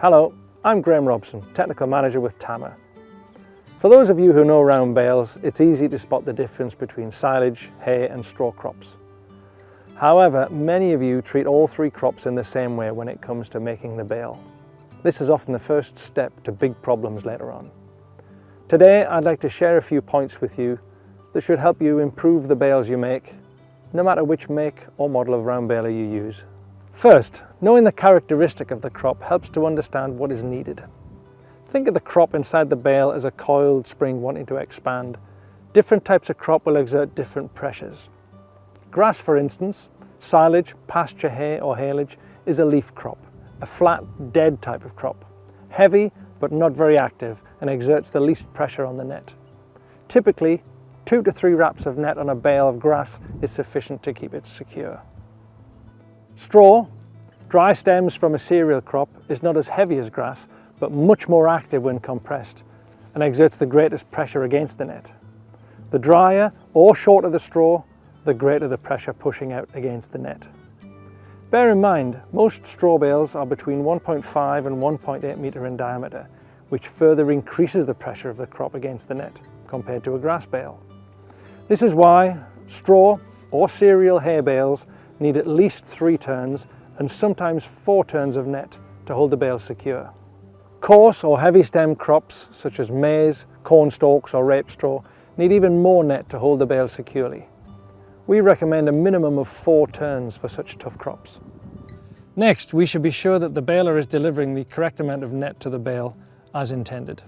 Hello, I'm Graham Robson, Technical Manager with Tama. For those of you who know round bales, it's easy to spot the difference between silage, hay and straw crops. However, many of you treat all three crops in the same way when it comes to making the bale. This is often the first step to big problems later on. Today, I'd like to share a few points with you that should help you improve the bales you make, no matter which make or model of round baler you use. First, knowing the characteristic of the crop helps to understand what is needed. Think of the crop inside the bale as a coiled spring wanting to expand. Different types of crop will exert different pressures. Grass, for instance, silage, pasture hay or haylage, is a leaf crop, a flat, dead type of crop. Heavy, but not very active, and exerts the least pressure on the net. Typically, 2 to 3 wraps of net on a bale of grass is sufficient to keep it secure. Straw, dry stems from a cereal crop, is not as heavy as grass, but much more active when compressed, and exerts the greatest pressure against the net. The drier or shorter the straw, the greater the pressure pushing out against the net. Bear in mind, most straw bales are between 1.5 and 1.8 metre in diameter, which further increases the pressure of the crop against the net compared to a grass bale. This is why straw or cereal hay bales need at least 3 turns and sometimes 4 turns of net to hold the bale secure. Coarse or heavy stem crops such as maize, corn stalks or rape straw need even more net to hold the bale securely. We recommend a minimum of 4 turns for such tough crops. Next, we should be sure that the baler is delivering the correct amount of net to the bale as intended.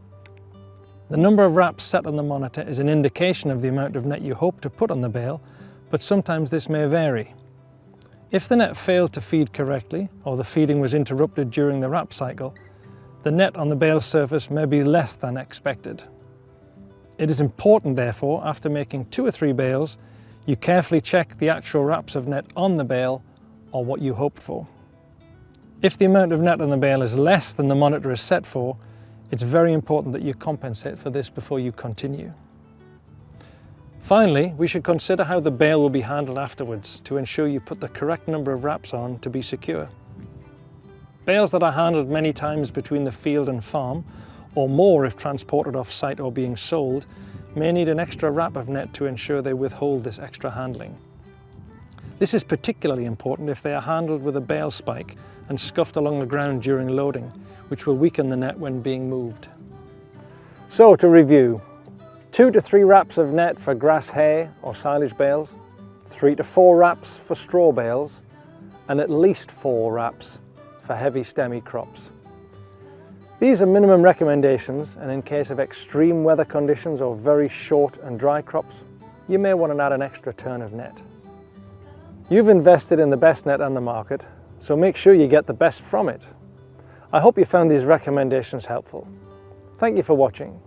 The number of wraps set on the monitor is an indication of the amount of net you hope to put on the bale, but sometimes this may vary. If the net failed to feed correctly, or the feeding was interrupted during the wrap cycle, the net on the bale surface may be less than expected. It is important, therefore, after making 2 or 3 bales, you carefully check the actual wraps of net on the bale or what you hoped for. If the amount of net on the bale is less than the monitor is set for, it's very important that you compensate for this before you continue. Finally, we should consider how the bale will be handled afterwards to ensure you put the correct number of wraps on to be secure. Bales that are handled many times between the field and farm, or more if transported off-site or being sold, may need an extra wrap of net to ensure they withhold this extra handling. This is particularly important if they are handled with a bale spike and scuffed along the ground during loading, which will weaken the net when being moved. So to review, 2 to 3 wraps of net for grass hay or silage bales, 3 to 4 wraps for straw bales, and at least 4 wraps for heavy stemmy crops. These are minimum recommendations, and in case of extreme weather conditions or very short and dry crops, you may want to add an extra turn of net. You've invested in the best net on the market, so make sure you get the best from it. I hope you found these recommendations helpful. Thank you for watching.